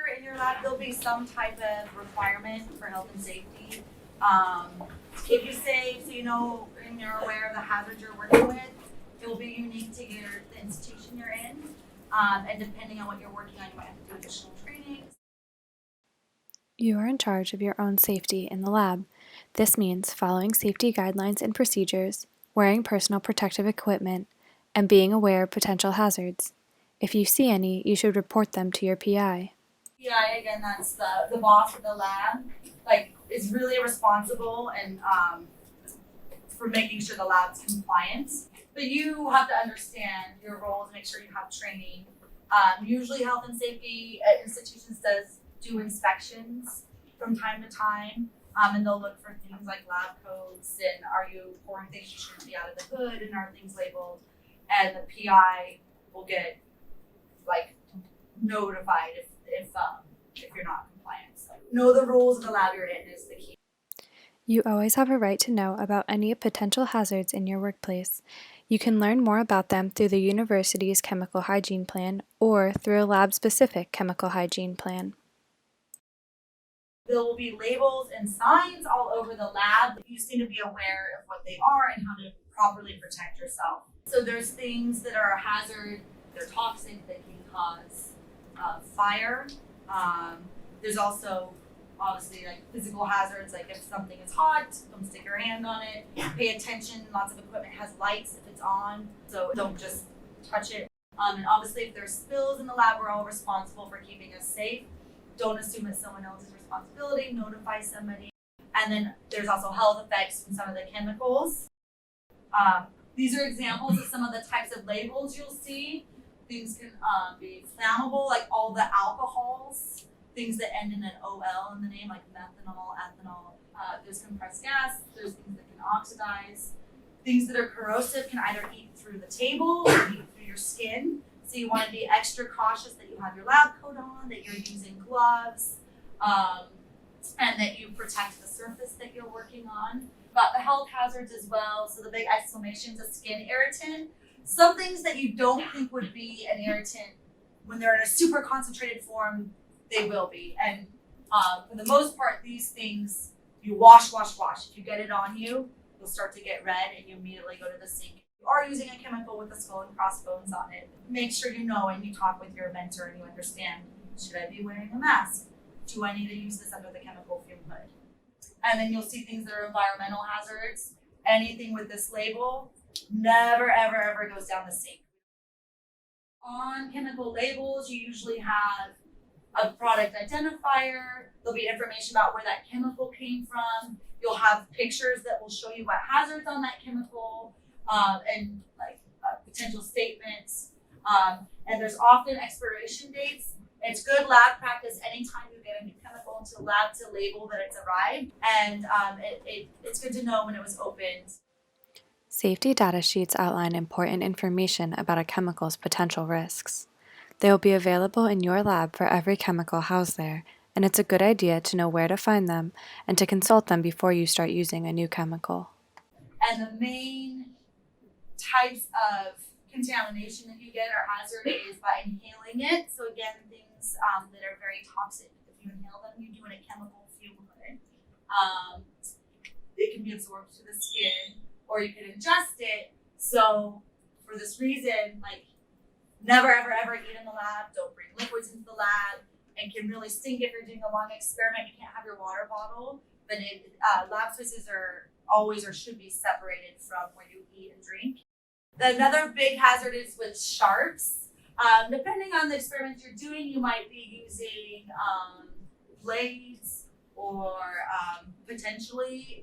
in your lab, there'll be some type of requirement for health and safety. Keep you safe, so you know and you're aware of the hazards you're working with. It will be unique to the institution you're in, and depending on what you're working on, you might have to do additional training. You are in charge of your own safety in the lab. This means following safety guidelines and procedures, wearing personal protective equipment, and being aware of potential hazards. If you see any, you should report them to your PI. PI, again, that's the boss of the lab, is really responsible and for making sure the lab's compliant. But you have to understand your roles, make sure you have training. Usually health and safety institutions do inspections from time to time, and they'll look for things like lab codes and are you pouring things you shouldn't be out of the hood and are things labeled, and the PI will get notified if you're not compliant. So know the rules of the lab you're in is the key. You always have a right to know about any potential hazards in your workplace. You can learn more about them through the university's chemical hygiene plan or through a lab-specific chemical hygiene plan. There will be labels and signs all over the lab. You just need to be aware of what they are and how to properly protect yourself. So there's things that are a hazard, they're toxic, they can cause fire. There's also obviously physical hazards, like if something is hot, don't stick your hand on it. Pay attention, lots of equipment has lights if it's on, so don't just touch it. And obviously if there's spills in the lab, we're all responsible for keeping us safe. Don't assume it's someone else's responsibility, notify somebody. And then there's also health effects from some of the chemicals. These are examples of some of the types of labels you'll see. Things can be flammable, like all the alcohols, things that end in an OL in the name, like methanol, ethanol. There's compressed gas, there's things that can oxidize. Things that are corrosive can either eat through the table or eat through your skin. So you want to be extra cautious that you have your lab coat on, that you're using gloves, and that you protect the surface that you're working on. But the health hazards as well, so the big exclamation's a skin irritant. Some things that you don't think would be an irritant, when they're in a super concentrated form, they will be. And for the most part, these things, you wash. If you get it on you, you'll start to get red and you immediately go to the sink. If you are using a chemical with a skull and crossbones on it, make sure you know and you talk with your mentor and you understand, should I be wearing a mask? Do I need to use this under the chemical fume hood? And then you'll see things that are environmental hazards. Anything with this label never, ever goes down the sink. On chemical labels, you usually have a product identifier. There'll be information about where that chemical came from. You'll have pictures that will show you what hazards on that chemical, and potential statements. And there's often expiration dates. It's good lab practice anytime you get a new chemical into the lab to label that it's arrived. And it's good to know when it was opened. Safety data sheets outline important information about a chemical's potential risks. They will be available in your lab for every chemical housed there, and it's a good idea to know where to find them and to consult them before you start using a new chemical. And the main types of contamination that you get or hazard is by inhaling it. So again, things that are very toxic, if you inhale them, you do in a chemical fume hood. It can be absorbed to the skin, or you can ingest it. So for this reason, never ever eat in the lab. Don't bring liquids into the lab. And can really stink if you're doing a long experiment. You can't have your water bottle, but lab spaces are always or should be separated from where you eat and drink. Another big hazard is with sharps. Depending on the experiments you're doing, you might be using blades or potentially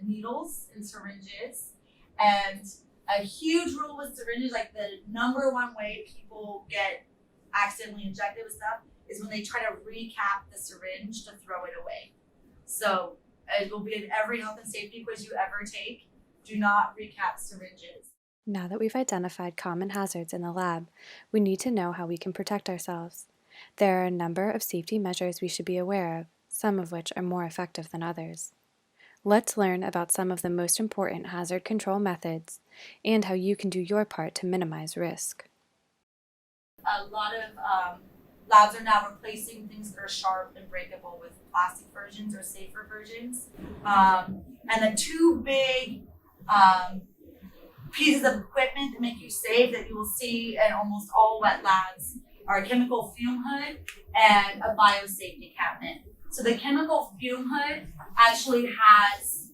needles and syringes. And a huge rule with syringes, the number one way people get accidentally injected with stuff, is when they try to recap the syringe to throw it away. So it will be in every health and safety quiz you ever take. Do not recap syringes. Now that we've identified common hazards in the lab, we need to know how we can protect ourselves. There are a number of safety measures we should be aware of, some of which are more effective than others. Let's learn about some of the most important hazard control methods and how you can do your part to minimize risk. A lot of Labs are now replacing things that are sharp and breakable with plastic versions or safer versions. And the two big pieces of equipment that make you safe that you will see in almost all wet labs are a chemical fume hood and a biosafety cabinet. So the chemical fume hood actually has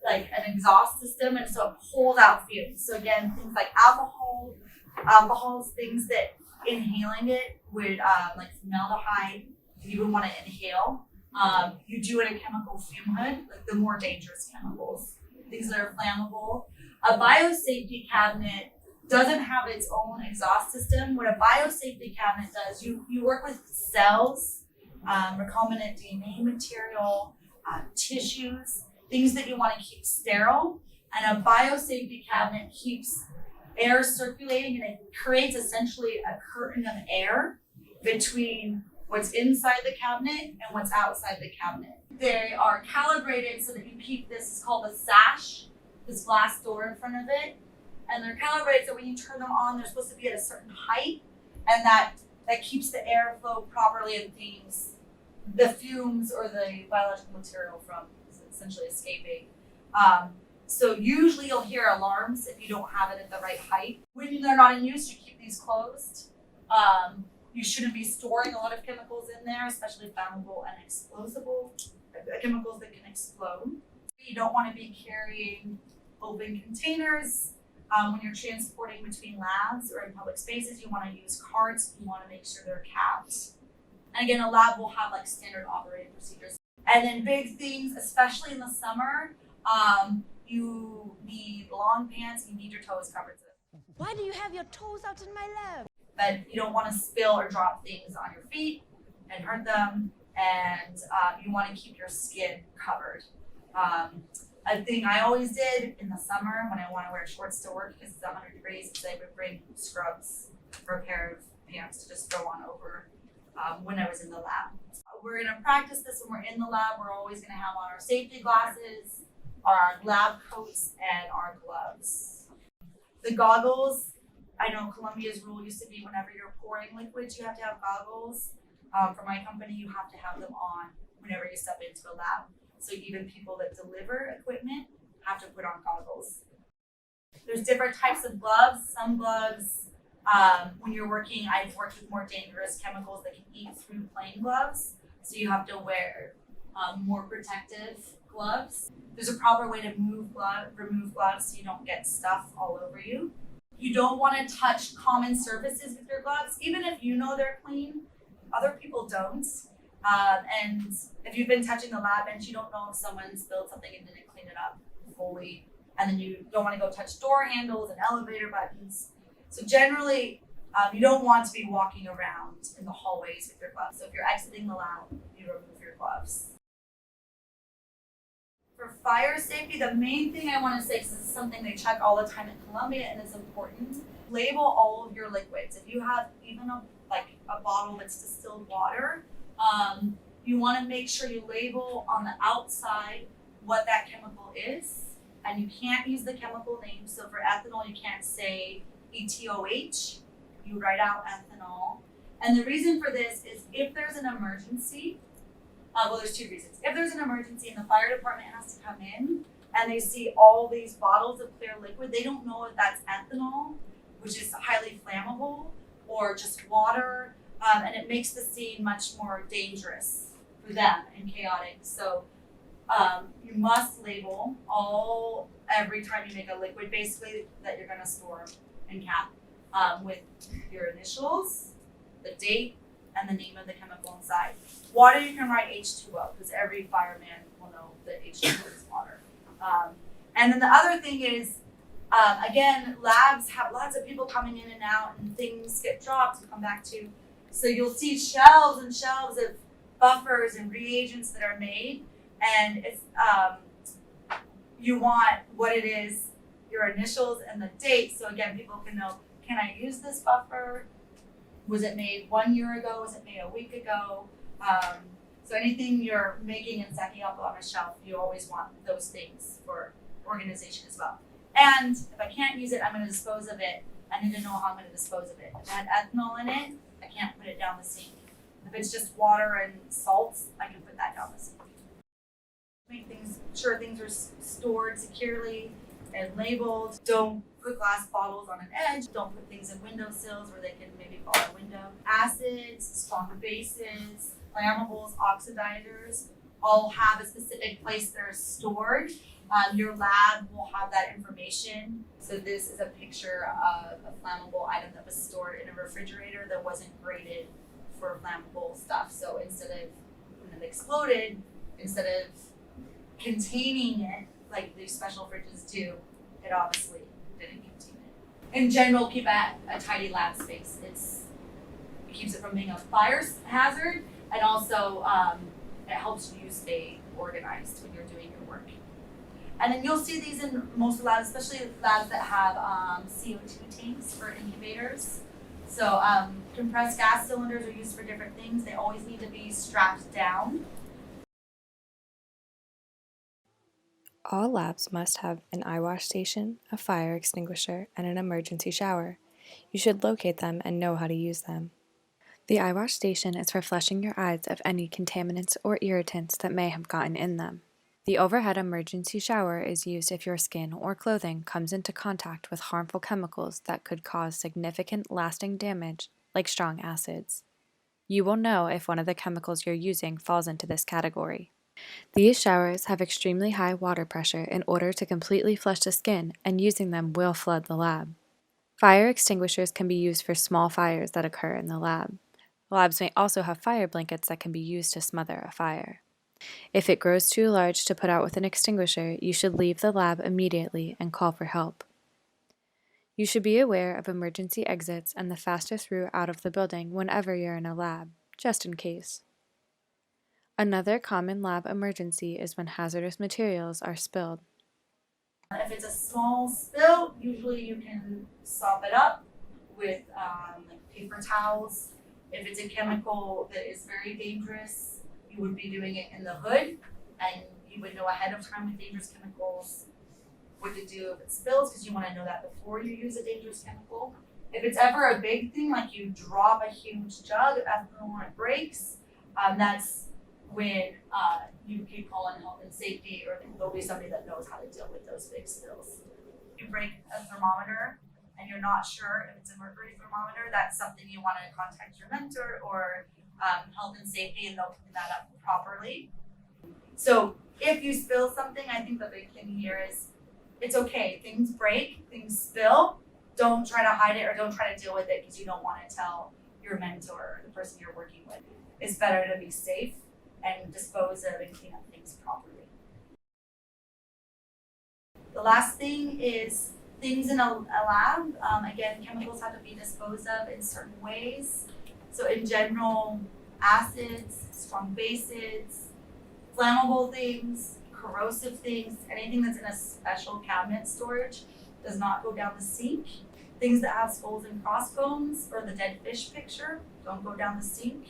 like an exhaust system, and so it pulls out fumes. So again, things like alcohols, things that inhaling it would like formaldehyde, you would want to inhale. You do it in a chemical fume hood, like the more dangerous chemicals, things that are flammable. A biosafety cabinet doesn't have its own exhaust system. What a biosafety cabinet does, you work with cells, recombinant DNA material, tissues, things that you want to keep sterile. And a biosafety cabinet keeps air circulating, and it creates essentially a curtain of air between what's inside the cabinet and what's outside the cabinet. They are calibrated so that you keep this, it's called a sash, this glass door in front of it. And they're calibrated so when you turn them on, they're supposed to be at a certain height, and that keeps the airflow properly and things, the fumes or the biological material from essentially escaping. So usually you'll hear alarms if you don't have it at the right height. When they're not in use, you keep these closed. You shouldn't be storing a lot of chemicals in there, especially flammable and explosible chemicals that can explode. You don't want to be carrying open containers. When you're transporting between labs or in public spaces, you want to use carts. You want to make sure they're capped. And again, a lab will have like standard operating procedures. And then big things, especially in the summer, you need long pants, you need your toes covered. Why do you have your toes out in my lab? But you don't want to spill or drop things on your feet and hurt them. And you want to keep your skin covered. A thing I always did in the summer when I want to wear shorts to work because it's 100 degrees is I would bring scrubs for a pair of pants to just throw on over when I was in the lab. We're going to practice this when we're in the lab. We're always going to have on our safety glasses, our lab coats, and our gloves. The goggles, I know Columbia's rule used to be whenever you're pouring liquids, you have to have goggles. For my company, you have to have them on whenever you step into a lab. So even people that deliver equipment have to put on goggles. There's different types of gloves. Some gloves, when you're working, I've worked with more dangerous chemicals that can eat through plain gloves. So you have to wear more protective gloves. There's a proper way to remove gloves so you don't get stuff all over you. You don't want to touch common surfaces with your gloves, even if you know they're clean. Other people don't. And if you've been touching the lab bench, you don't know if someone spilled something and didn't clean it up fully. And then you don't want to go touch door handles and elevator buttons. So generally, you don't want to be walking around in the hallways with your gloves. So if you're exiting the lab, you remove your gloves. For fire safety, the main thing I want to say, because this is something they check all the time at Columbia and it's important, label all of your liquids. If you have even a bottle that's distilled water, you want to make sure you label on the outside what that chemical is, and you can't use the chemical name. So for ethanol, you can't say ETOH, you write out ethanol. And the reason for this is if there's an emergency, there's two reasons. If there's an emergency and the fire department has to come in and they see all these bottles of clear liquid, they don't know if that's ethanol, which is highly flammable, or just water, and it makes the scene much more dangerous for them and chaotic. So you must label every time you make a liquid, basically, that you're going to store and cap with your initials, the date, and the name of the chemical inside. Water, you can write H2O because every fireman will know that H2O is water. And then the other thing is, again, labs have lots of people coming in and out, and things get dropped and come back to. So you'll see shelves and shelves of buffers and reagents that are made, and it's you want what it is, your initials and the date. So again, people can know, can I use this buffer? Was it made 1 year ago? Was it made a week ago? So anything you're making and stacking up on a shelf, you always want those things for organization as well. And if I can't use it, I'm going to dispose of it. I need to know how I'm going to dispose of it. If it had ethanol in it, I can't put it down the sink. If it's just water and salts, I can put that down the sink. Make sure things are stored securely and labeled. Don't put glass bottles on an edge. Don't put things in windowsills where they can maybe fall out a window. Acids, stronger bases, flammables, oxidizers all have a specific place they're stored. Your lab will have that information. So this is a picture of a flammable item that was stored in a refrigerator that wasn't graded for flammable stuff. So instead of when it exploded, instead of containing it like these special fridges do, it obviously didn't contain it. In general, keep a tidy lab space. It keeps it from being a fire hazard, and also it helps you stay organized when you're doing your work. And then you'll see these in most labs, especially labs that have CO2 tanks for incubators. So compressed gas cylinders are used for different things. They always need to be strapped down. All labs must have an eye wash station, a fire extinguisher, and an emergency shower. You should locate them and know how to use them. The eye wash station is for flushing your eyes of any contaminants or irritants that may have gotten in them. The overhead emergency shower is used if your skin or clothing comes into contact with harmful chemicals that could cause significant lasting damage, like strong acids. You will know if one of the chemicals you're using falls into this category. These showers have extremely high water pressure in order to completely flush the skin, and using them will flood the lab. Fire extinguishers can be used for small fires that occur in the lab. Labs may also have fire blankets that can be used to smother a fire. If it grows too large to put out with an extinguisher, you should leave the lab immediately and call for help. You should be aware of emergency exits and the fastest route out of the building whenever you're in a lab, just in case. Another common lab emergency is when hazardous materials are spilled. If it's a small spill, usually you can sop it up with like paper towels. If it's a chemical that is very dangerous, you would be doing it in the hood, and you would know ahead of time with dangerous chemicals what to do if it spills, because you want to know that before you use a dangerous chemical. If it's ever a big thing, like you drop a huge jug of ethanol and it breaks, that's when you can call in health and safety, or there'll be somebody that knows how to deal with those big spills. If you break a thermometer and you're not sure if it's a mercury thermometer, that's something you want to contact your mentor or health and safety, and they'll clean that up properly. So if you spill something, I think the big thing here is it's okay. Things break, things spill. Don't try to hide it or don't try to deal with it because you don't want to tell your mentor or the person you're working with. It's better to be safe and dispose of and clean up things properly. The last thing is things in a lab. Again, chemicals have to be disposed of in certain ways. So in general, acids, strong bases, flammable things, corrosive things, anything that's in a special cabinet storage does not go down the sink. Things that have skulls and crossbones or the dead fish picture don't go down the sink.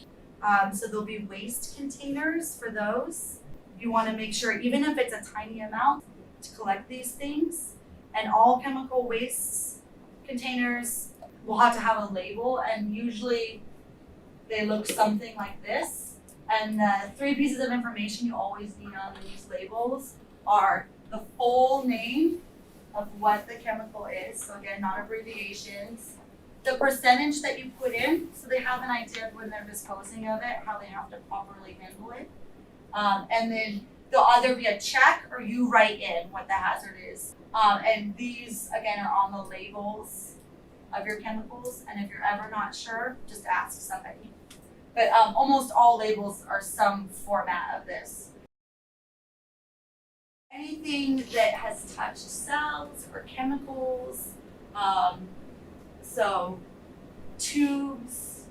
So there'll be waste containers for those. You want to make sure, even if it's a tiny amount, to collect these things. And all chemical waste containers will have to have a label, and usually they look something like this. And the 3 pieces of information you always need on these labels are the full name of what the chemical is, so again, not abbreviations, the percentage that you put in, so they have an idea of when they're disposing of it, how they have to properly handle it. And then there'll either be a check or you write in what the hazard is. And these, again, are on the labels of your chemicals. And if you're ever not sure, just ask somebody. But almost all labels are some format of this. Anything that has touched cells or chemicals, so tubes,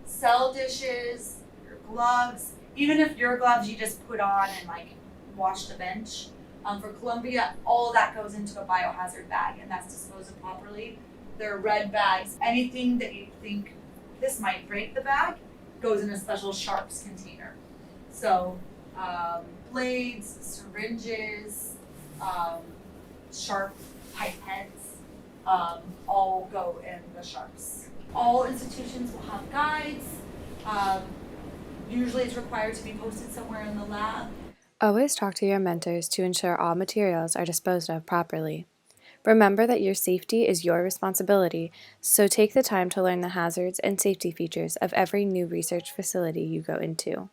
cell dishes, your gloves, even if your gloves you just put on and like wash the bench. For Columbia, all of that goes into a biohazard bag and that's disposed of properly. They're red bags. Anything that you think this might break the bag goes in a special sharps container. So blades, syringes, sharp pipettes, all go in the sharps All institutions will have guides. Usually it's required to be posted somewhere in the lab. Always talk to your mentors to ensure all materials are disposed of properly. Remember that your safety is your responsibility, so take the time to learn the hazards and safety features of every new research facility you go into.